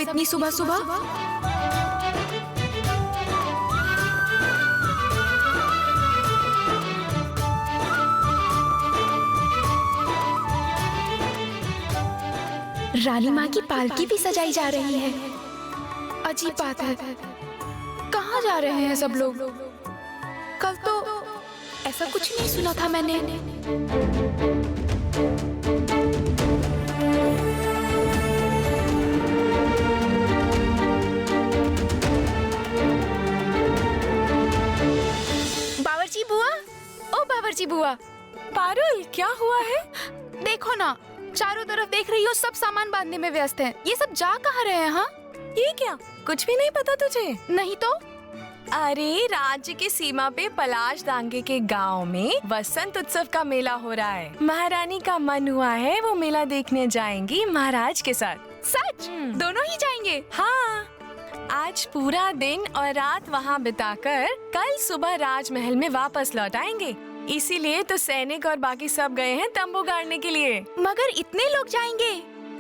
इतनी सुबह सुबह? रानी माँ की पालकी भी सजाई जा रही है। अजीब बात है, कहाँ जा रहे हैं सब लोग? कल तो ऐसा कुछ नहीं सुना था मैंने। बावर्ची बुआ, ओ बावर्ची बुआ। पारुल, क्या हुआ है? देखो ना, चारों तरफ देख रही हो, सब सामान बांधने में व्यस्त हैं। ये सब जा कहाँ रहे हैं? हाँ, ये क्या, कुछ भी नहीं पता तुझे? नहीं तो। अरे, राज्य की सीमा पे पलाश दांगे के गांव में वसंत उत्सव का मेला हो रहा है। महारानी का मन हुआ है वो मेला देखने जाएंगी महाराज के साथ। सच? दोनों ही जाएंगे? हाँ, आज पूरा दिन और रात वहाँ बिताकर कल सुबह राजमहल में वापस लौट आएंगे। इसीलिए तो सैनिक और बाकी सब गए हैं तंबू गाड़ने के लिए। मगर इतने लोग जाएंगे?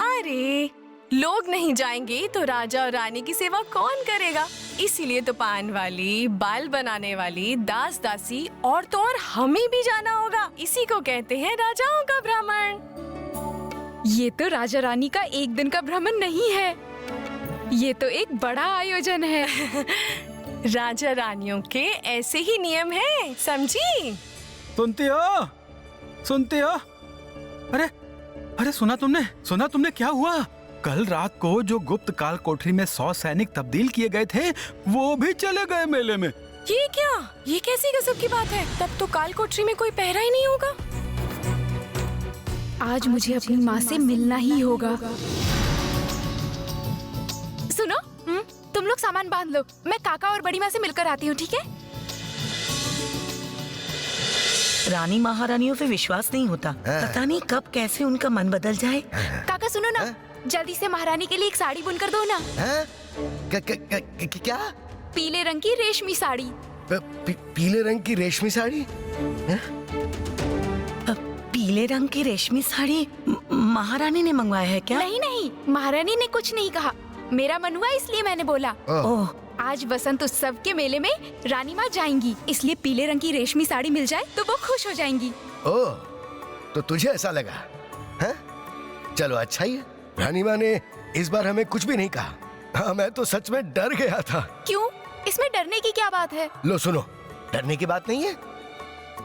अरे, लोग नहीं जाएंगे तो राजा और रानी की सेवा कौन करेगा? इसीलिए तो पान वाली, बाल बनाने वाली, दास दासी और तो और हमें भी जाना होगा। इसी को कहते हैं राजाओं का भ्रमण। ये तो राजा रानी का एक दिन का भ्रमण नहीं है, ये तो एक बड़ा आयोजन है। राजा रानियों के ऐसे ही नियम है, समझी? सुनती हो? सुनती हो? अरे अरे, सुना तुमने क्या हुआ? कल रात को जो गुप्त काल कोठरी में 100 सैनिक तब्दील किए गए थे, वो भी चले गए मेले में। ये क्या? ये कैसी गजब की बात है? तब तो काल कोठरी में कोई पहरा ही नहीं होगा। आज मुझे अपनी माँ से मिलना ही होगा। सुनो, तुम लोग सामान बांध लो, मैं काका और बड़ी माँ से मिलकर आती हूँ, ठीक है? रानी महारानियों पे विश्वास नहीं होता। पता नहीं कब कैसे उनका मन बदल जाए। काका सुनो ना, जल्दी से महारानी के लिए एक साड़ी बुनकर दो ना। क्या? पीले रंग की रेशमी साड़ी। पीले रंग की रेशमी साड़ी? पीले रंग की रेशमी साड़ी महारानी ने मंगवाया है क्या? नहीं, महारानी ने कुछ नहीं कहा, मेरा मन हुआ इसलिए मैंने बोला। ओह, आज वसंत उत्सव के मेले में रानी माँ जाएंगी, इसलिए पीले रंग की रेशमी साड़ी मिल जाए तो वो खुश हो जाएंगी। ओह, तो तुझे ऐसा लगा? है? चलो अच्छा ही है, रानी माँ ने इस बार हमें कुछ भी नहीं कहा। हाँ, मैं तो सच में डर गया था। क्यों? इसमें डरने की क्या बात है? लो सुनो, डरने की बात नहीं है।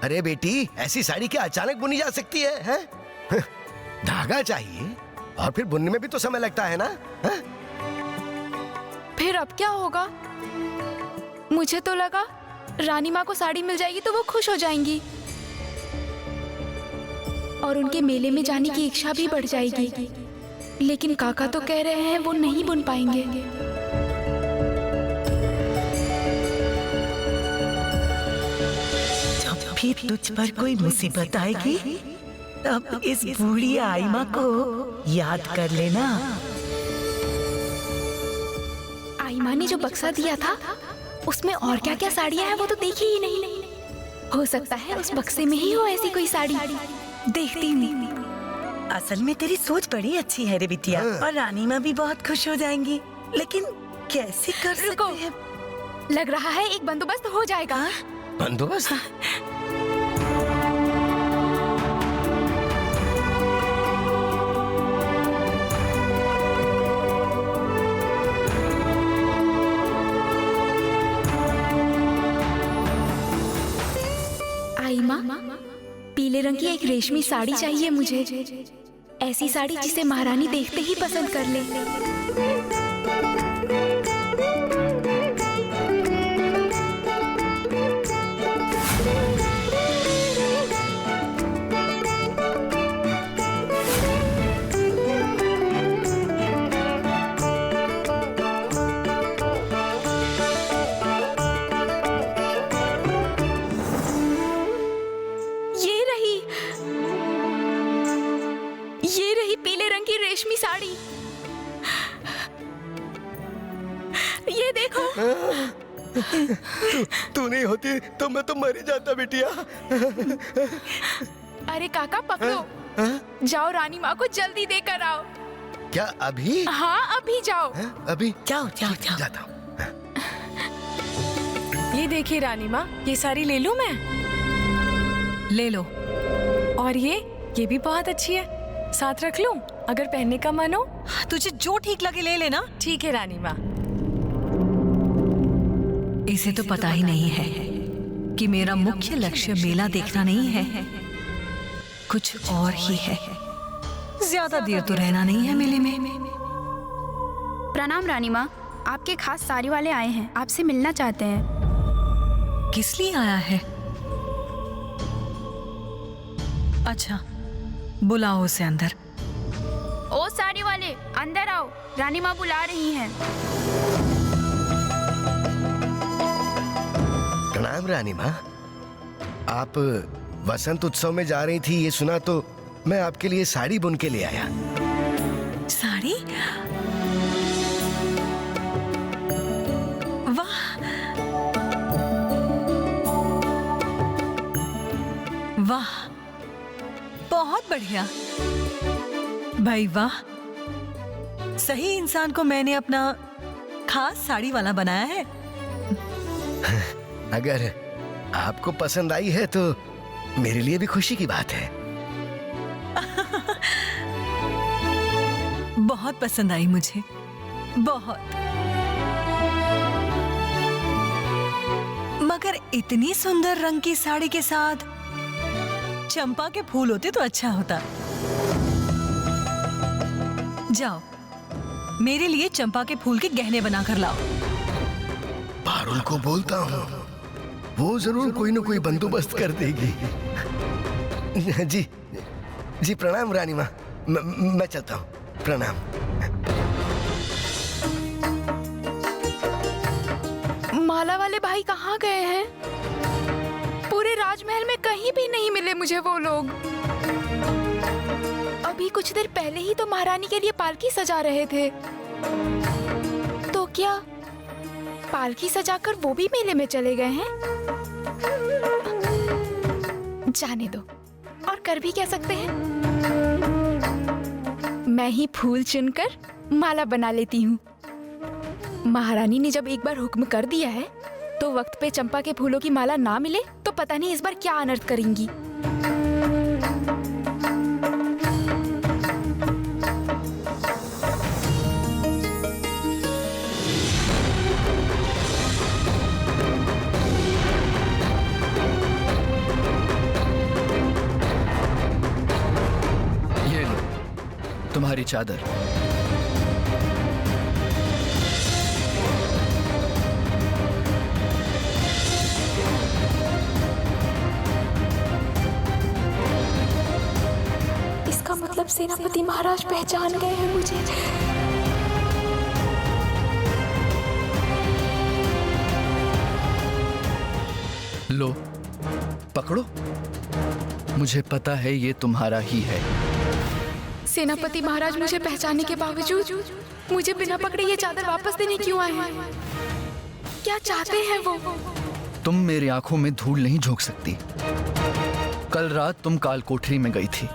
अरे बेटी, ऐसी साड़ी क्या अचानक बुनी जा सकती है? धागा चाहिए और फिर बुनने में भी तो समय लगता है ना? है? फिर अब क्या होगा? मुझे तो लगा रानी माँ को साड़ी मिल जाएगी तो वो खुश हो जाएंगी और उनके मेले में जाने की इच्छा भी बढ़ जाएगी। लेकिन काका तो कह रहे हैं वो नहीं बुन पाएंगे। जब भी तुझ पर कोई मुसीबत आएगी तब इस बूढ़ी आइमा को याद कर लेना। आइमा ने जो बक्सा दिया था उसमें और क्या क्या साड़ियाँ हैं वो तो देखी ही नहीं। हो सकता है उस बक्से में ही हो ऐसी कोई साड़ी। देखती हूँ। असल में तेरी सोच बड़ी अच्छी है रे बिटिया, और रानी माँ भी बहुत खुश हो जाएंगी। लेकिन कैसे कर सकते हैं? लग रहा है एक बंदोबस्त हो जाएगा। बंदोबस्त? आइमा, पीले रंग की एक रेशमी साड़ी चाहिए मुझे। ऐसी साड़ी जिसे महारानी देखते ही पसंद कर ले। ये रही पीले रंग की रेशमी साड़ी। ये देखो। तू नहीं होती तो मैं तो मर ही जाता बिटिया। अरे काका पकड़ो, जाओ रानी माँ को जल्दी देकर आओ। क्या अभी? हाँ अभी जाओ। हैं? अभी जाओ जाओ जाओ। जाता हूँ। ये देखिए रानी माँ, ये सारी ले लूं मैं? ले लो। और ये भी बहुत अच्छी है, साथ रख लूं अगर पहनने का मन हो? तुझे जो ठीक लगे ले लेना। ठीक है रानी माँ। इसे तो पता ही नहीं है कि मेरा मुख्य लक्ष्य मेला देखना नहीं है, कुछ और ही है। ज्यादा देर तो रहना नहीं है मेले में। प्रणाम रानी माँ, आपके खास साड़ी वाले आए हैं, आपसे मिलना चाहते हैं। किस लिए आया है? अच्छा, बुलाओ उसे अंदर। ओ साड़ी वाले, अंदर आओ, रानी माँ बुला रही हैं। प्रणाम रानी माँ। आप वसंत उत्सव में जा रही थी, ये सुना तो मैं आपके लिए साड़ी बुन के ले आया। साड़ी? वाह, वाह, बहुत बढ़िया भाई, वाह। सही इंसान को मैंने अपना खास साड़ी वाला बनाया है। अगर आपको पसंद आई है तो मेरे लिए भी खुशी की बात है। बहुत पसंद आई मुझे, बहुत। मगर इतनी सुंदर रंग की साड़ी के साथ चंपा के फूल होते तो अच्छा होता। जाओ, मेरे लिए चंपा के फूल के गहने बनाकर लाओ। पारुल को बोलता हूँ, वो जरूर कोई न कोई बंदोबस्त कर देगी। जी जी, प्रणाम रानी माँ, मैं चलता हूँ। प्रणाम। माला वाले भाई कहाँ गए हैं? पूरे राजमहल में कहीं भी नहीं मिले मुझे वो लोग। अभी कुछ देर पहले ही तो महारानी के लिए पालकी सजा रहे थे। तो क्या पालकी सजाकर वो भी मेले में चले गए हैं? जाने दो, और कर भी क्या सकते हैं। मैं ही फूल चुनकर माला बना लेती हूँ। महारानी ने जब एक बार हुक्म कर दिया है तो वक्त पे चंपा के फूलों की माला ना मिले तो पता नहीं इस बार क्या अनर्थ करेंगी। ये लो तुम्हारी चादर। इसका मतलब सेनापति महाराज पहचान गए हैं मुझे। लो पकड़ो, मुझे पता है ये तुम्हारा ही है। सेनापति महाराज मुझे पहचानने के बावजूद मुझे बिना पकड़े ये चादर वापस देने क्यों आए हैं? क्या चाहते हैं वो? तुम मेरी आंखों में धूल नहीं झोंक सकती। कल रात तुम काल कोठरी में गई थी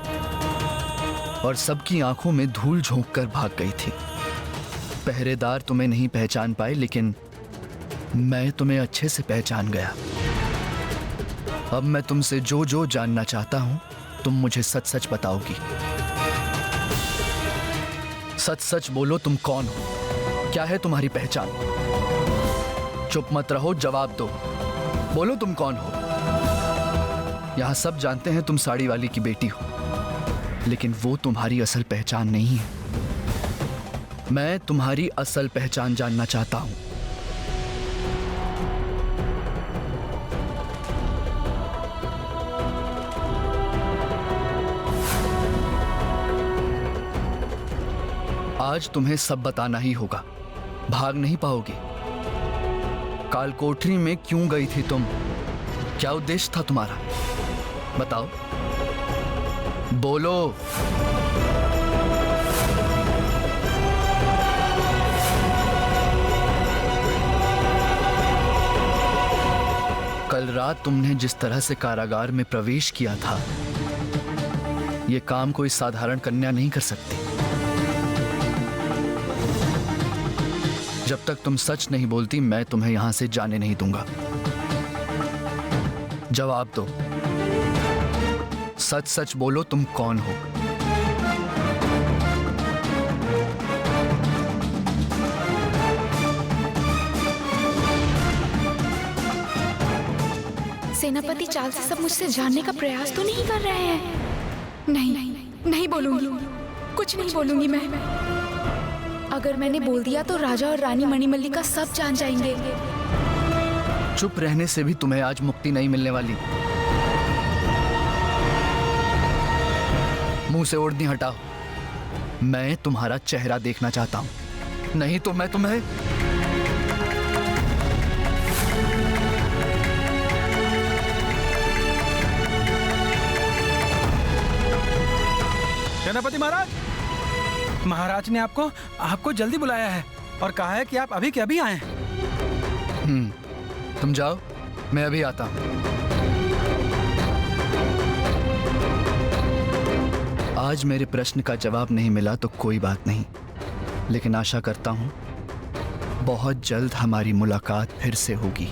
और सबकी आंखों में धूल झोंक कर भाग गई थी। पहरेदार तुम्हें नहीं पहचान पाए, लेकिन मैं तुम्हें अच्छे से पहचान गया। अब मैं तुमसे जो जो जानना चाहता हूं तुम मुझे सच सच बताओगी। सच सच बोलो, तुम कौन हो? क्या है तुम्हारी पहचान? चुप मत रहो, जवाब दो। बोलो तुम कौन हो? यहां सब जानते हैं तुम साड़ी वाली की बेटी हो, लेकिन वो तुम्हारी असल पहचान नहीं है। मैं तुम्हारी असल पहचान जानना चाहता हूं। आज तुम्हें सब बताना ही होगा, भाग नहीं पाओगे। काल कोठरी में क्यों गई थी तुम? क्या उद्देश्य था तुम्हारा? बताओ, बोलो। कल रात तुमने जिस तरह से कारागार में प्रवेश किया था, यह काम कोई साधारण कन्या नहीं कर सकती। जब तक तुम सच नहीं बोलती मैं तुम्हें यहां से जाने नहीं दूंगा। जवाब दो, सच सच बोलो, तुम कौन हो? सेनापति चाल से सब मुझसे जानने का प्रयास तो नहीं कर रहे हैं? नहीं, नहीं बोलूंगी, कुछ नहीं बोलूंगी मैं। अगर मैंने बोल दिया तो राजा और रानी मणिमल्लिका सब जान जाएंगे। चुप रहने से भी तुम्हें आज मुक्ति नहीं मिलने वाली। मुंह से ओढ़नी हटाओ। मैं तुम्हारा चेहरा देखना चाहता हूं, नहीं तो मैं तुम्हें। सेनापति महाराज, महाराज ने आपको जल्दी बुलाया है और कहा है कि आप अभी के अभी आए। तुम जाओ, मैं अभी आता हूं। आज मेरे प्रश्न का जवाब नहीं मिला तो कोई बात नहीं, लेकिन आशा करता हूं बहुत जल्द हमारी मुलाकात फिर से होगी।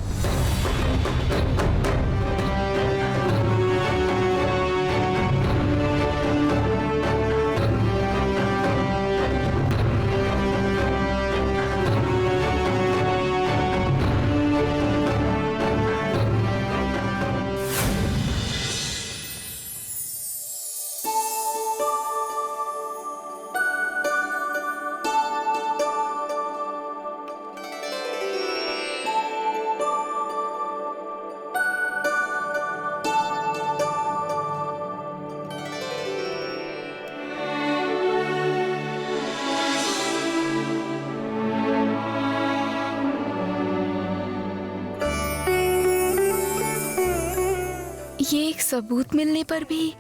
ये एक सबूत मिलने पर भी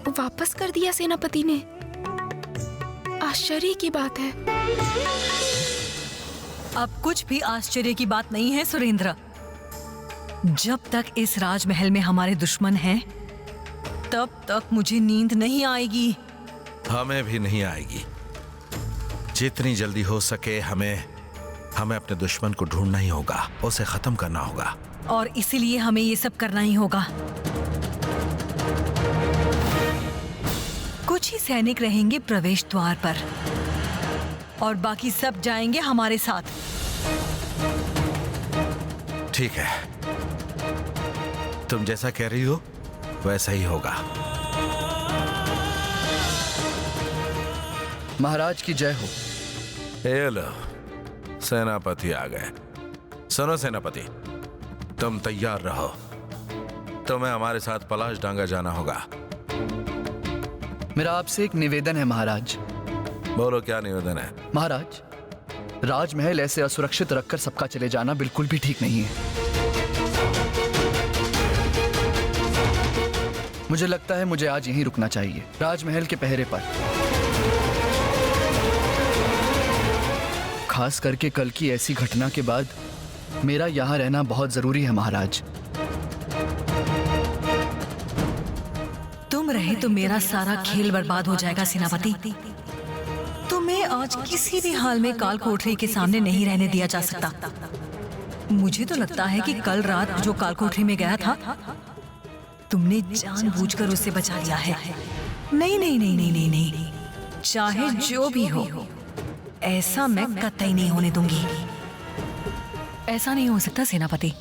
वापस कर दिया सेनापति ने। आश्चर्य की बात है। अब कुछ भी आश्चर्य की बात नहीं है सुरेंद्र। जब तक इस राजमहल में हमारे दुश्मन हैं, तब तक मुझे नींद नहीं आएगी। हमें भी नहीं आएगी। जितनी जल्दी हो सके हमें अपने दुश्मन को ढूंढना ही होगा, उसे खत्म करना होगा। और इसीलिए हमें ये सब करना ही होगा। कुछ ही सैनिक रहेंगे प्रवेश द्वार पर और बाकी सब जाएंगे हमारे साथ। ठीक है, तुम जैसा कह रही हो वैसा ही होगा। महाराज की जय हो। ये लो, सेनापति आ गए। सुनो सेनापति, तुम तैयार रहो, तुम्हें हमारे साथ पलाश डांगा जाना होगा। मेरा आपसे एक निवेदन है महाराज। बोलो, क्या निवेदन है? महाराज, राजमहल ऐसे असुरक्षित रखकर सबका चले जाना बिल्कुल भी ठीक नहीं है। मुझे लगता है मुझे आज यहीं रुकना चाहिए, राजमहल के पहरे पर। खास करके कल की ऐसी घटना के बाद मेरा यहाँ रहना बहुत जरूरी है महाराज। तुम रहे तो मेरा सारा खेल बर्बाद हो जाएगा सेनापति। तुम्हें आज किसी भी हाल में काल कोठरी के सामने नहीं रहने दिया जा सकता। मुझे तो लगता है कि कल रात जो काल कोठरी में गया था, तुमने जानबूझकर उसे बचा लिया है। नहीं नहीं नहीं नहीं नहीं नहीं, चाहे जो भी हो, ऐसा मैं कतई नहीं होने दूंगी। ऐसा नहीं हो सकता सेनापति।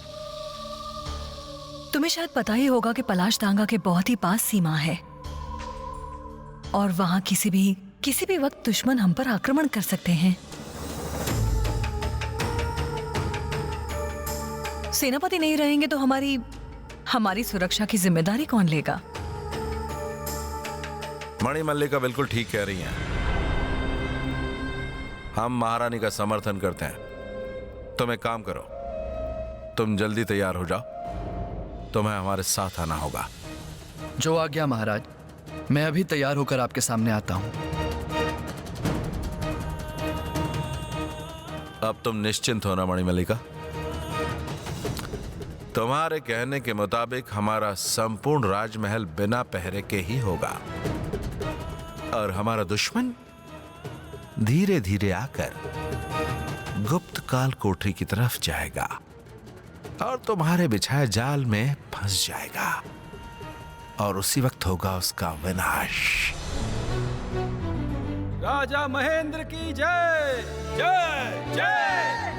तुम्हें शायद पता ही होगा कि पलाश डांगा के बहुत ही पास सीमा है और वहां किसी भी वक्त दुश्मन हम पर आक्रमण कर सकते हैं। सेनापति नहीं रहेंगे तो हमारी सुरक्षा की जिम्मेदारी कौन लेगा? मणिमल्लिका बिल्कुल ठीक कह रही हैं। हम महारानी का समर्थन करते हैं। तुम एक काम करो, तुम जल्दी तैयार हो जाओ, तुम्हें हमारे साथ आना होगा। जो आज्ञा महाराज, मैं अभी तैयार होकर आपके सामने आता हूं। अब तुम निश्चिंत हो ना मणिमल्लिका? तुम्हारे कहने के मुताबिक हमारा संपूर्ण राजमहल बिना पहरे के ही होगा और हमारा दुश्मन धीरे धीरे आकर गुप्त काल कोठरी की तरफ जाएगा और तुम्हारे बिछाए जाल में फंस जाएगा और उसी वक्त होगा उसका विनाश। राजा महेंद्र की जय जय जय।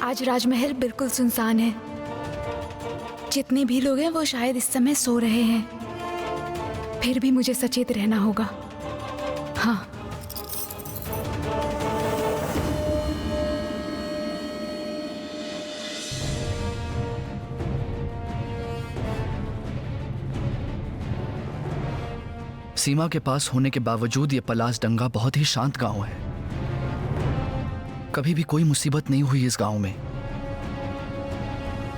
आज राजमहल बिल्कुल सुनसान है। जितने भी लोग हैं वो शायद इस समय सो रहे हैं। फिर भी मुझे सचेत रहना होगा। हाँ। सीमा के पास होने के बावजूद ये पलास डंगा बहुत ही शांत गांव है। कभी भी कोई मुसीबत नहीं हुई इस गांव में।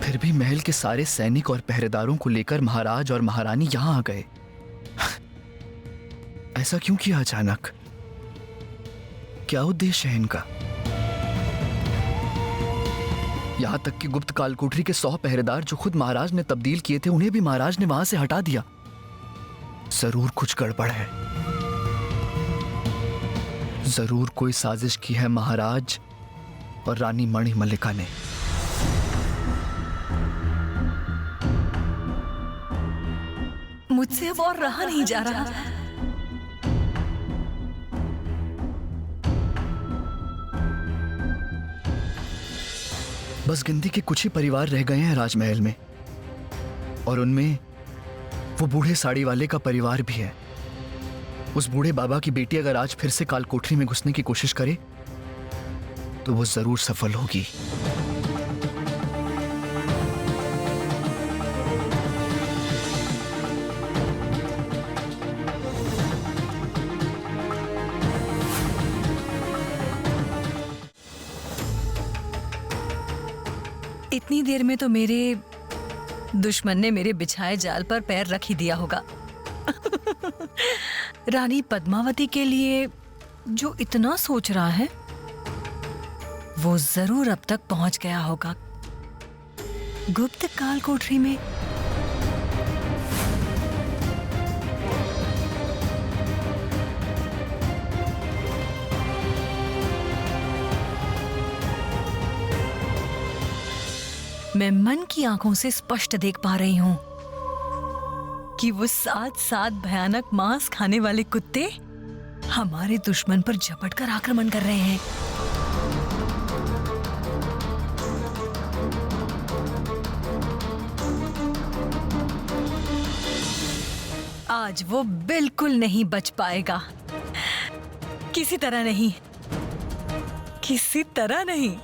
फिर भी महल के सारे सैनिक और पहरेदारों को लेकर महाराज और महारानी यहां आ गए। ऐसा क्यों किया अचानक? क्या उद्देश्य है इनका? यहां तक कि गुप्त काल कोठरी के 100 पहरेदार जो खुद महाराज ने तब्दील किए थे, उन्हें भी महाराज ने वहां से हटा दिया। जरूर कुछ गड़बड़ है। जरूर कोई साजिश की है महाराज और रानी मणिमल्लिका ने। मुझसे अब और रहा नहीं जा रहा। बस गिनती के कुछ ही परिवार रह गए हैं राजमहल में, और उनमें वो बूढ़े साड़ी वाले का परिवार भी है। उस बूढ़े बाबा की बेटी अगर आज फिर से काल कोठरी में घुसने की कोशिश करे तो वो जरूर सफल होगी। इतनी देर में तो मेरे दुश्मन ने मेरे बिछाए जाल पर पैर रख ही दिया होगा। रानी पद्मावती के लिए जो इतना सोच रहा है वो जरूर अब तक पहुंच गया होगा गुप्त काल कोठरी में। मैं मन की आंखों से स्पष्ट देख पा रही हूं कि वो 7 भयानक मांस खाने वाले कुत्ते हमारे दुश्मन पर झपट कर आक्रमण कर रहे हैं। आज वो बिल्कुल नहीं बच पाएगा। किसी तरह नहीं, किसी तरह नहीं।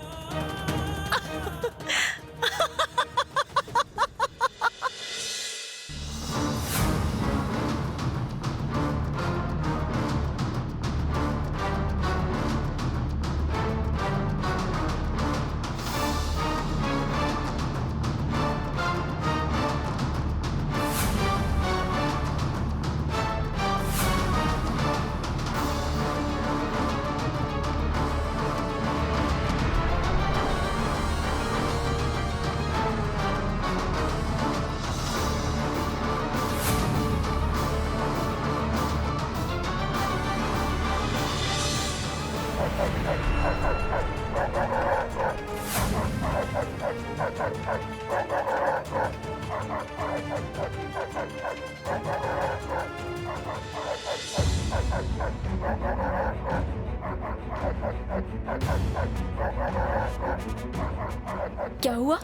क्या हुआ?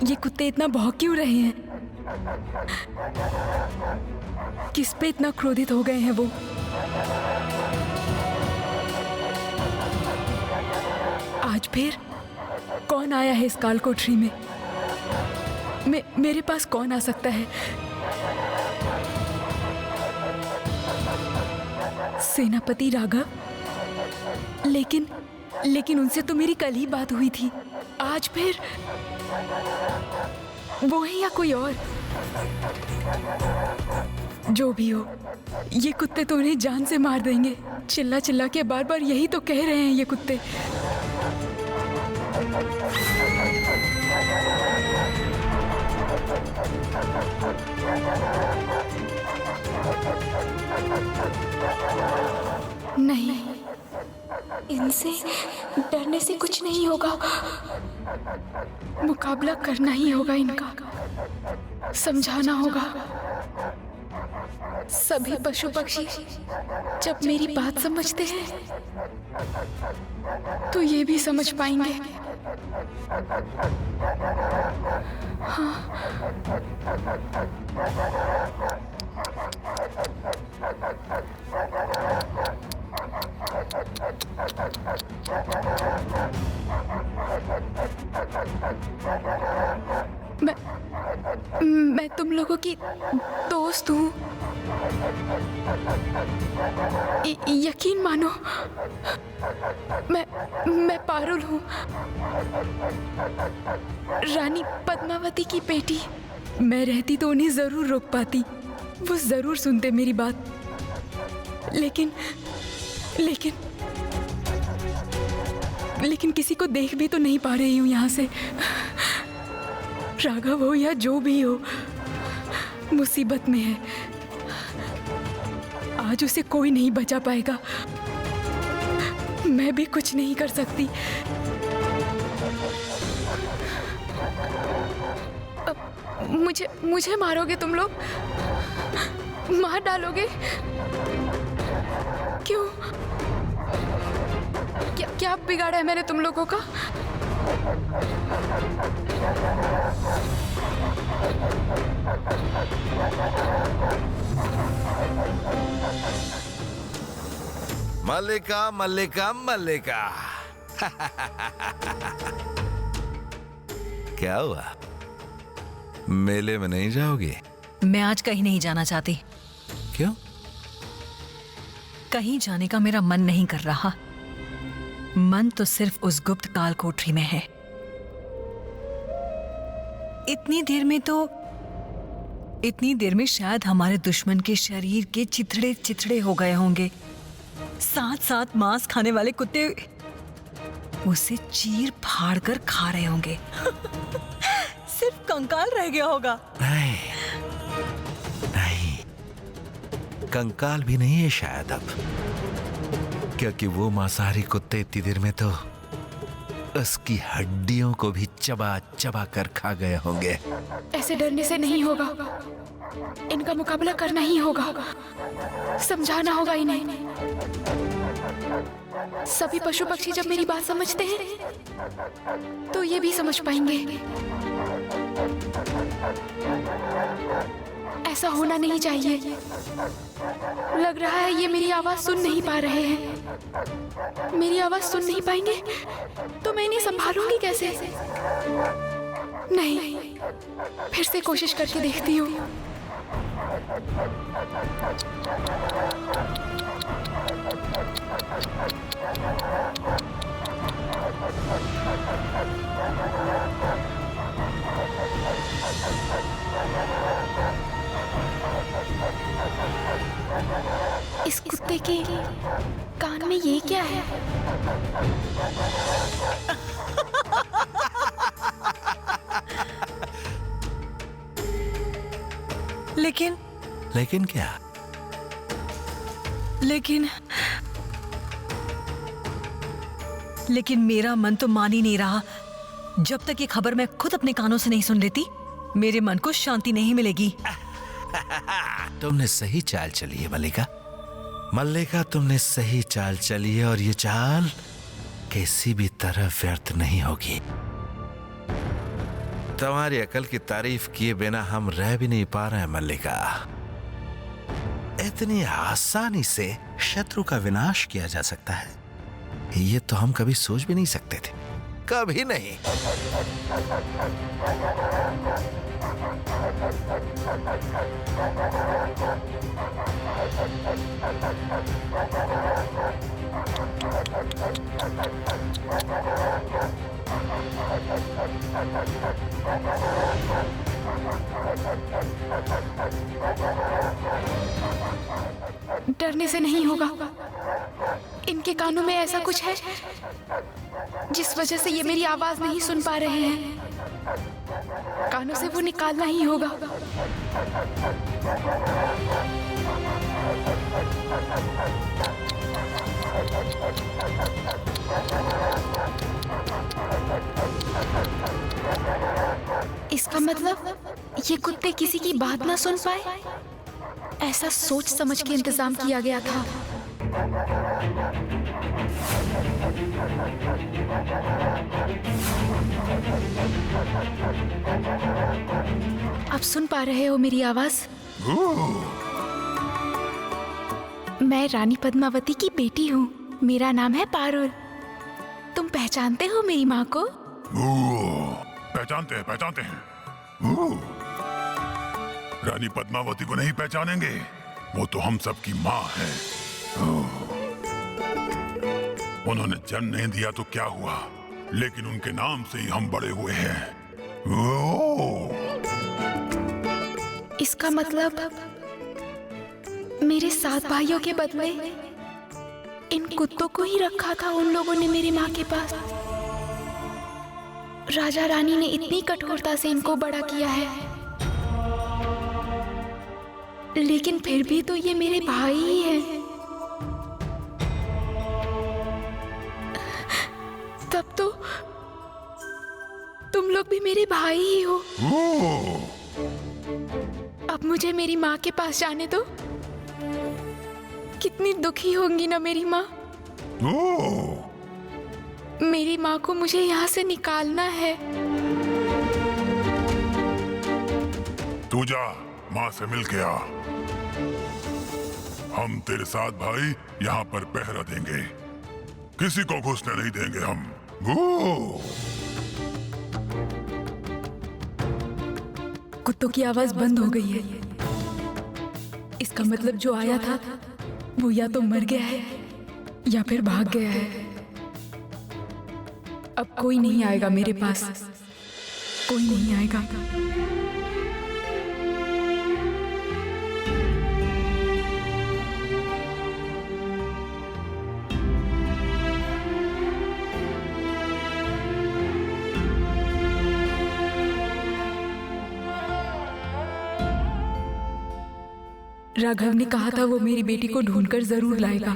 ये कुत्ते इतना भौंक क्यों रहे हैं? किस पे इतना क्रोधित हो गए हैं वो? आज फिर कौन आया है इस काल कोठरी में? मेरे पास कौन आ सकता है? सेनापति राघव? लेकिन उनसे तो मेरी कल ही बात हुई थी। आज फिर वो है या कोई और? जो भी हो, ये कुत्ते तो उन्हें जान से मार देंगे। चिल्ला चिल्ला के बार बार यही तो कह रहे हैं ये कुत्ते। नहीं, इनसे डरने से कुछ नहीं होगा। मुकाबला करना ही होगा इनका, समझाना होगा। सभी पशु पक्षी जब मेरी बात समझते हैं तो ये भी समझ पाएंगे। हाँ। मैं तुम लोगों की दोस्त हूँ। यकीन मानो, मैं पारुल हूँ, रानी पद्मावती की बेटी। मैं रहती तो उन्हें जरूर रोक पाती, वो जरूर सुनते मेरी बात। लेकिन किसी को देख भी तो नहीं पा रही हूँ यहाँ से। राघव हो या जो भी हो, मुसीबत में है। आज उसे कोई नहीं बचा पाएगा। मैं भी कुछ नहीं कर सकती। मुझे मारोगे तुम लोग? मार डालोगे? क्यों? क्या बिगाड़ा है मैंने तुम लोगों का? मल्लिका मल्लिका मल्लिका। क्या हुआ, मेले में नहीं जाओगी? मैं आज कहीं नहीं जाना चाहती। क्यों? कहीं जाने का मेरा मन नहीं कर रहा। मन तो सिर्फ उस गुप्त काल कोठरी में है। इतनी देर में शायद हमारे दुश्मन के शरीर के चिथड़े चिथड़े हो गए होंगे। साथ साथ मांस खाने वाले कुत्ते उसे चीर फाड़ कर खा रहे होंगे। सिर्फ कंकाल रह गया होगा। नहीं, कंकाल भी नहीं है शायद अब, क्योंकि वो मांसाहारी कुत्ते इतनी देर में तो उसकी हड्डियों को भी चबा चबा कर खा गए होंगे। ऐसे डरने से नहीं होगा, इनका मुकाबला करना ही होगा, समझाना होगा इन्हें। सभी पशु पक्षी जब मेरी बात समझते हैं तो ये भी समझ पाएंगे। ऐसा होना नहीं चाहिए। लग रहा है ये मेरी आवाज सुन नहीं पा रहे हैं। मेरी आवाज सुन नहीं पाएंगे तो मैं इन्हें संभालूंगी कैसे? नहीं, फिर से कोशिश करके देखती हूँ। इस कुत्ते के कान में ये क्या है? लेकिन क्या? लेकिन मेरा मन तो मान ही नहीं रहा। जब तक ये खबर मैं खुद अपने कानों से नहीं सुन लेती, मेरे मन को शांति नहीं मिलेगी। तुमने सही चाल चली है मल्लिका, तुमने सही चाल चली है, और ये चाल किसी भी तरह व्यर्थ नहीं होगी। तुम्हारी अकल की तारीफ किए बिना हम रह भी नहीं पा रहे हैं मल्लिका। इतनी आसानी से शत्रु का विनाश किया जा सकता है, ये तो हम कभी सोच भी नहीं सकते थे, कभी नहीं। डरने से नहीं होगा। इनके कानों में ऐसा कुछ है जिस वजह से ये मेरी आवाज नहीं सुन पा रहे हैं। कानों से वो निकालना ही होगा। इसका मतलब ये कुत्ते किसी की बात ना सुन पाए, ऐसा सोच समझ के इंतजाम किया गया था। अब सुन पा रहे हो मेरी आवाज? मैं रानी पद्मावती की बेटी हूँ। मेरा नाम है पारुल। तुम पहचानते हो मेरी माँ को? पहचानते हैं। रानी पद्मावती को नहीं पहचानेंगे? वो तो हम सबकी माँ है। उन्होंने जन्म नहीं दिया तो क्या हुआ, लेकिन उनके नाम से ही हम बड़े हुए हैं। इसका मतलब मेरे 7 भाइयों के बदले इन कुत्तों को ही रखा था उन लोगों ने मेरी माँ के पास। राजा रानी ने इतनी कठोरता से इनको बड़ा किया है, लेकिन फिर भी तो ये मेरे भाई ही हैं। तब तो तुम लोग भी मेरे भाई ही हो। अब मुझे मेरी माँ के पास जाने दो। कितनी दुखी होंगी ना मेरी माँ। मेरी माँ को मुझे यहाँ से निकालना है। तू जा, माँ से मिल के आ। हम तेरे 7 भाई यहाँ पर पहरा देंगे, किसी को घुसने नहीं देंगे हम। कुत्तों की आवाज बंद हो गई है। इसका मतलब जो आया था वो या तो मर गया है या फिर भाग गया है। अब कोई नहीं आएगा मेरे पास, कोई नहीं आएगा। राघव ने कहा था वो मेरी बेटी को ढूंढकर जरूर लाएगा।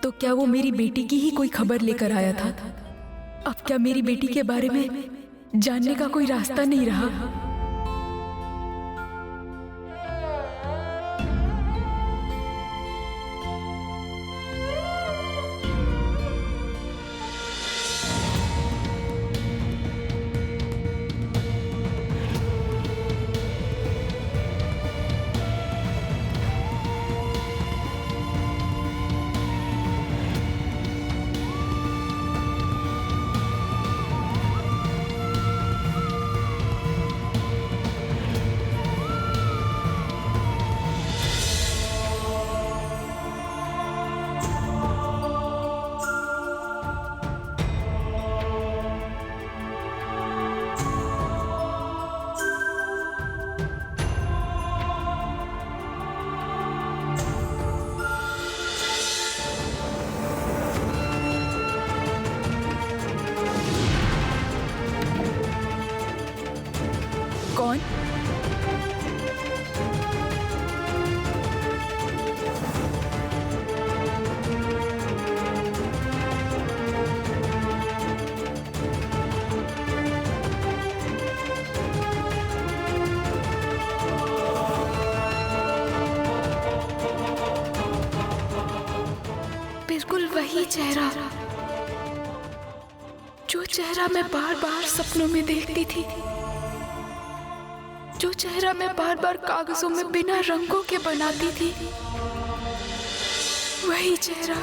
तो क्या वो मेरी बेटी की ही कोई खबर लेकर आया था? अब क्या मेरी बेटी के बारे में जानने का कोई रास्ता नहीं रहा? कौन? बिल्कुल वही चेहरा, जो चेहरा मैं बार बार सपनों में देखती थी, जो चेहरा मैं बार बार कागजों में बिना रंगों के बनाती थी, वही चेहरा।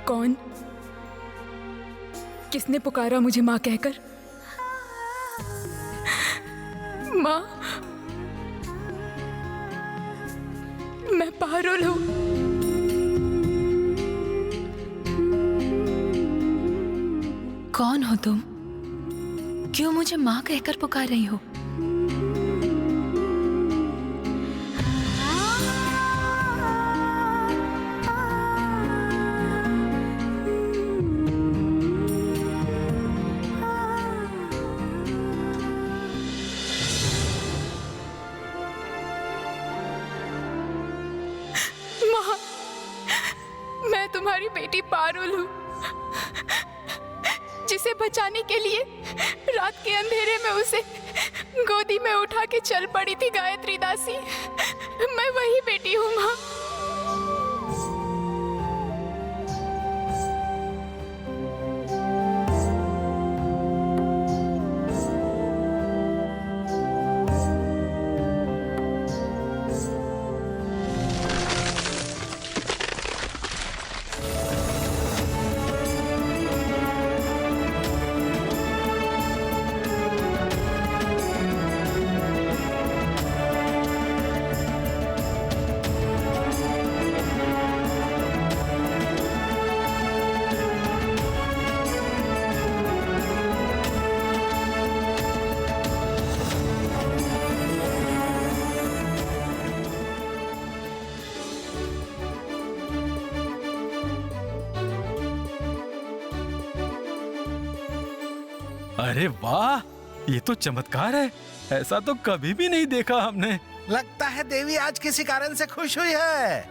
कौन? किसने पुकारा मुझे माँ कहकर? माँ, मैं पारुल हूँ। कौन हो तुम? क्यों मुझे माँ कहकर पुकार रही हो? माँ, मैं तुम्हारी बेटी पारुल हूँ, जिसे बचाने के लिए रात के अंधेरे में उसे गोदी में उठा के चल पड़ी थी गायत्री दासी। मैं वही बेटी हूँ माँ। अरे वाह, ये तो चमत्कार है। ऐसा तो कभी भी नहीं देखा हमने। लगता है देवी आज किसी कारण से खुश हुई है।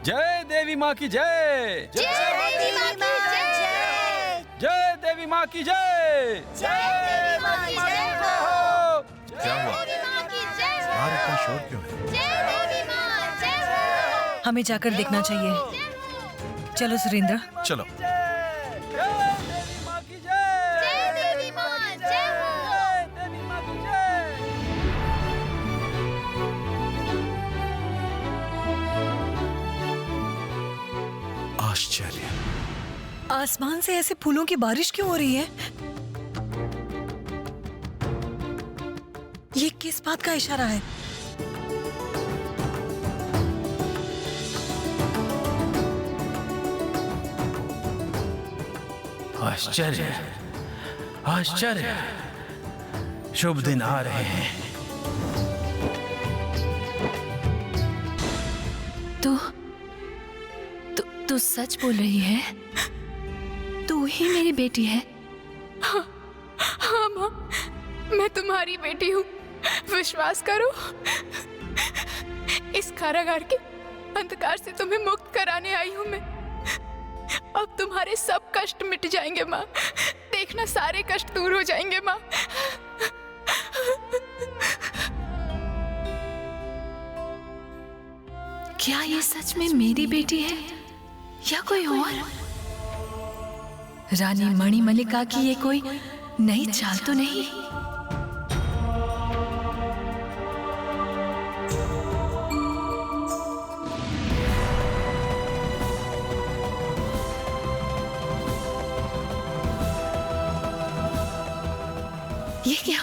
जय देवी माँ की जय। जय देवी माँ की जय। जय देवी माँ की जय। जय देवी माँ की जय हो। क्या हुआ? देवी माँ की जय हो। बाहर इतना शोर क्यों है? जय देवी माँ जय हो। हमें जाकर देखना चाहिए। चलो सुरेंद्र। चलो। जय देवी माँ जय हो। आश्चर्य। आसमान से ऐसे फूलों की बारिश क्यों हो रही है? ये किस बात का इशारा है? आश्चर्य, आश्चर्य। शुभ दिन आ रहे हैं। तू सच बोल रही है? तू ही मेरी बेटी है? हाँ माँ, मैं तुम्हारी बेटी हूँ। विश्वास करो। इस कारागार के अंधकार से तुम्हें मुक्त कराने आई हूँ मैं। अब तुम्हारे सब कष्ट मिट जाएंगे माँ। देखना, सारे कष्ट दूर हो जाएंगे माँ। क्या ये सच में मेरी बेटी है या कोई और? रानी मणिमल्लिका की ये कोई नई चाल तो नहीं? ये क्या?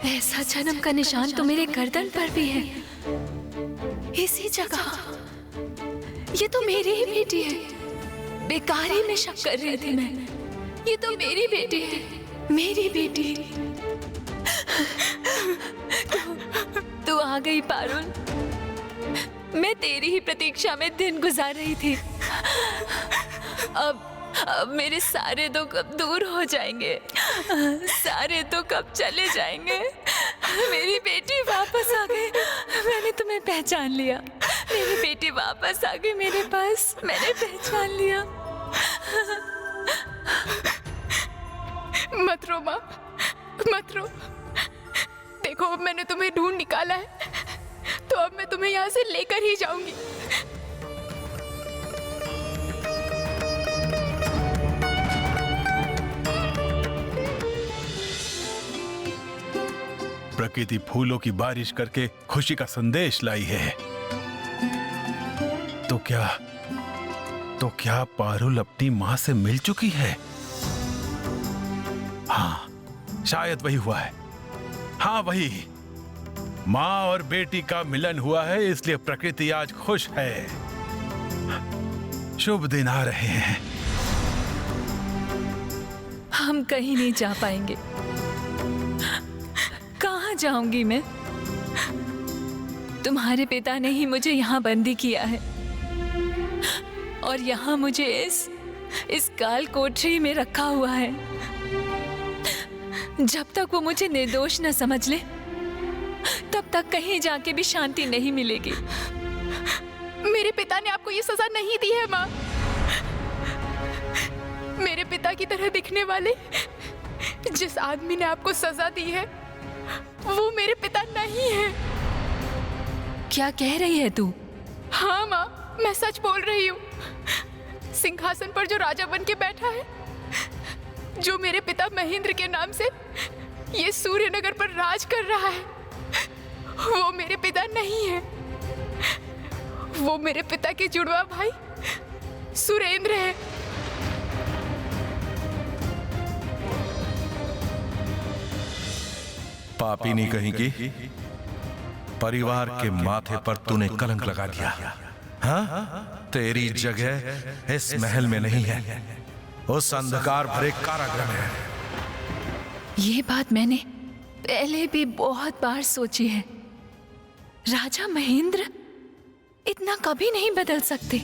ऐसा जन्म का निशान तो मेरे गर्दन पर भी है, इसी जगह। ये तो मेरी ही बेटी है। बेकार ही में शक कर रही थी मैं। ये तो मेरी बेटी है, मेरी बेटी। तू आ गई पारुल। मैं तेरी ही प्रतीक्षा में दिन गुजार रही थी। अब मेरे सारे दुख अब दूर हो जाएंगे, सारे दुख अब चले जाएंगे। मेरी बेटी वापस आ गई, मैंने तुम्हें पहचान लिया। मेरी बेटी वापस आ गई मेरे पास, मैंने पहचान लिया। मत रो माँ, मत रो। देखो अब मैंने तुम्हें ढूंढ निकाला है, तो अब मैं तुम्हें यहाँ से लेकर ही जाऊंगी। प्रकृति फूलों की बारिश करके खुशी का संदेश लाई है। तो क्या पारुल अपनी मां से मिल चुकी है? हाँ, शायद वही हुआ है। हाँ वही, मां और बेटी का मिलन हुआ है, इसलिए प्रकृति आज खुश है। शुभ दिन आ रहे हैं। हम कहीं नहीं जा पाएंगे। कहाँ जाऊंगी मैं? तुम्हारे पिता ने ही मुझे यहाँ बंदी किया है और यहाँ मुझे इस काल कोठरी में रखा हुआ है। जब तक वो मुझे निर्दोष न समझ ले, तब तक कहीं जाके भी शांति नहीं मिलेगी। मेरे पिता ने आपको ये सजा नहीं दी है माँ। मेरे पिता की तरह दिखने वाले जिस आदमी ने आपको सजा दी है, वो मेरे पिता नहीं है। क्या कह रही है तू? हाँ माँ, मैं सच बोल रही हूँ। सिंहासन पर जो राजा बन के बैठा है, जो मेरे पिता महेंद्र के नाम से ये सूर्यनगर पर राज कर रहा है, वो मेरे पिता नहीं है। वो मेरे पिता के जुड़वा भाई सुरेंद्र है। पापिनी कहेंगी, परिवार के माथे पर तूने कलंक लगा दिया। हाँ, तेरी जगह इस महल में नहीं है, उस अंधकार भरे कारागृह में है। ये बात मैंने पहले भी बहुत बार सोची है। राजा महेंद्र इतना कभी नहीं बदल सकते।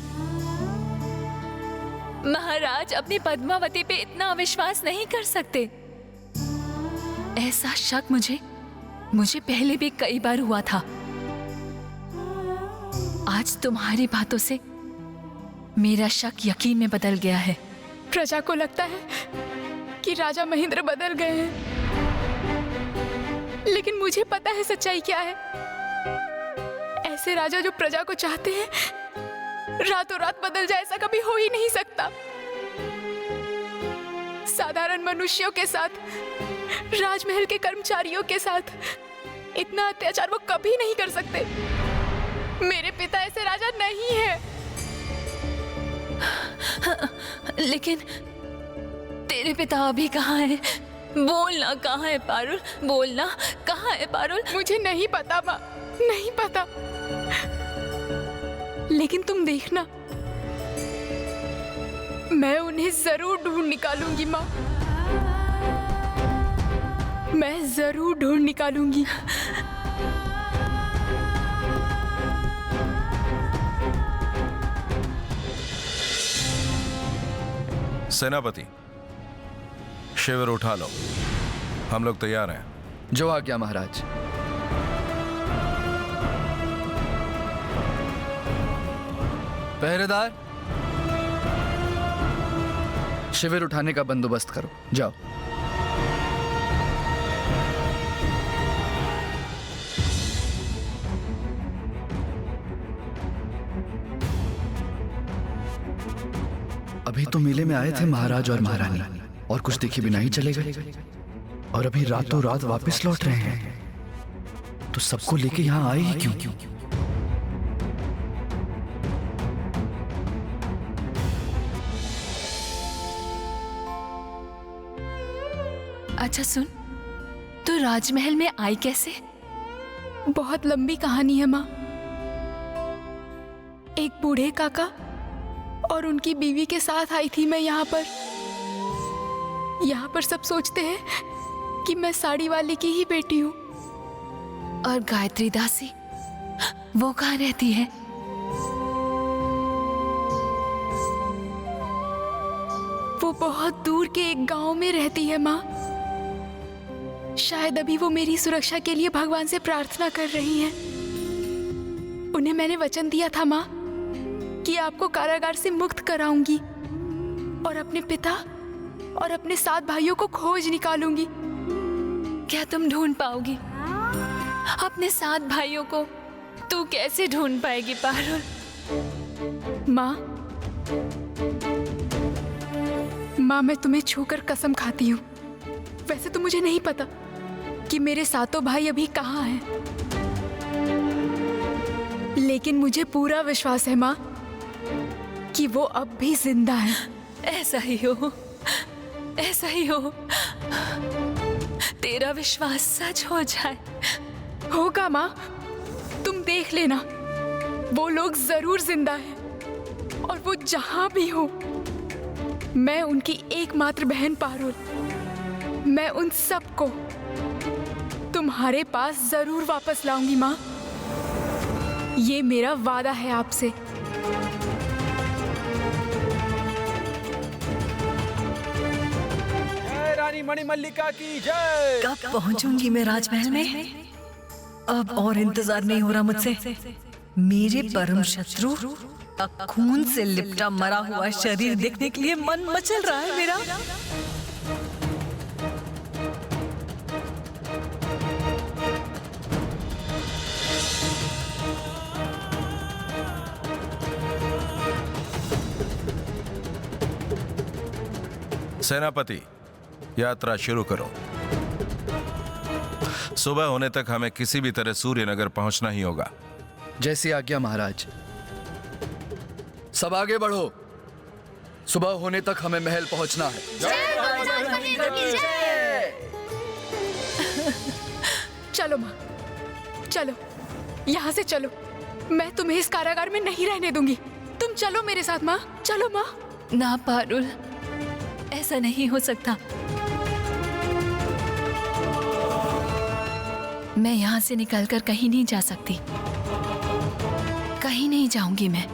महाराज अपनी पद्मावती पे इतना अविश्वास नहीं कर सकते। ऐसा शक मुझे पहले भी कई बार हुआ था। आज तुम्हारी बातों से मेरा शक यकीन में बदल गया है। प्रजा को लगता है कि राजा महेंद्र बदल गए हैं, लेकिन मुझे पता है सच्चाई क्या है। ऐसे राजा जो प्रजा को चाहते हैं, रातों रात बदल जाए, ऐसा कभी हो ही नहीं सकता। साधारण मनुष्यों के साथ, राजमहल के कर्मचारियों के साथ इतना अत्याचार वो कभी नहीं कर सकते। मेरे पिता ऐसे राजा नहीं है। लेकिन तेरे पिता अभी कहाँ है? बोलना, कहाँ है पारुल? बोलना, कहाँ है पारुल? मुझे नहीं पता माँ, नहीं पता। लेकिन तुम देखना, मैं उन्हें जरूर ढूंढ निकालूंगी माँ। मैं जरूर ढूंढ निकालूंगी। सेनापति, शिविर उठा लो, हम लोग तैयार हैं। जो आ गया महाराज। पहरेदार, शिविर उठाने का बंदोबस्त करो, जाओ। अभी तो मेले में आए थे महाराज और महारानी, और कुछ देखे बिना ही चले गए, और अभी रातों रात वापस लौट रहे हैं। तो सबको लेके यहाँ आए ही क्यों? अच्छा सुन, तो राजमहल में आई कैसे? बहुत लंबी कहानी है माँ। एक बूढ़े काका और उनकी बीवी के साथ आई थी मैं यहाँ पर। यहाँ पर सब सोचते हैं कि मैं साड़ी वाले की ही बेटी हूँ। और गायत्री दासी, वो कहाँ रहती है? वो बहुत दूर के एक गांव में रहती है माँ। शायद अभी वो मेरी सुरक्षा के लिए भगवान से प्रार्थना कर रही हैं। उन्हें मैंने वचन दिया था माँ कि आपको कारागार से मुक्त कराऊंगी और अपने पिता और अपने 7 भाइयों को खोज निकालूंगी। क्या तुम ढूंढ पाओगी अपने 7 भाइयों को? तू कैसे ढूंढ पाएगी पारुल? माँ मैं तुम्हें छूकर कसम खाती हूँ। वैसे तो मुझे नहीं पता कि मेरे 7 भाई अभी कहाँ हैं, लेकिन मुझे पूरा विश्वास है माँ कि वो अब भी जिंदा है। ऐसा ही हो, ऐसा ही हो। तेरा विश्वास सच हो जाए। होगा माँ, तुम देख लेना। वो लोग जरूर जिंदा हैं और वो जहां भी हो, मैं उनकी एकमात्र बहन पारुल, मैं उन सबको तुम्हारे पास जरूर वापस लाऊंगी माँ। ये मेरा वादा है आपसे। जय रानी मणिमल्लिका की जय। कब पहुंचूंगी मैं राजमहल में? अब और इंतजार नहीं हो रहा मुझसे। मेरे परम शत्रु का खून से लिपटा मरा हुआ शरीर देखने के लिए मन मचल रहा है मेरा। सेनापति, यात्रा शुरू करो। सुबह होने तक हमें किसी भी तरह सूर्यनगर पहुंचना ही होगा। जैसी आज्ञा महाराज। सब आगे बढ़ो, सुबह होने तक हमें महल पहुंचना है। चलो माँ, चलो, यहाँ से चलो। मैं तुम्हें इस कारागार में नहीं रहने दूंगी। तुम चलो मेरे साथ माँ, चलो माँ। ना पारुल, ऐसा नहीं हो सकता। मैं यहाँ से निकलकर कहीं नहीं जा सकती। कहीं नहीं जाऊंगी मैं।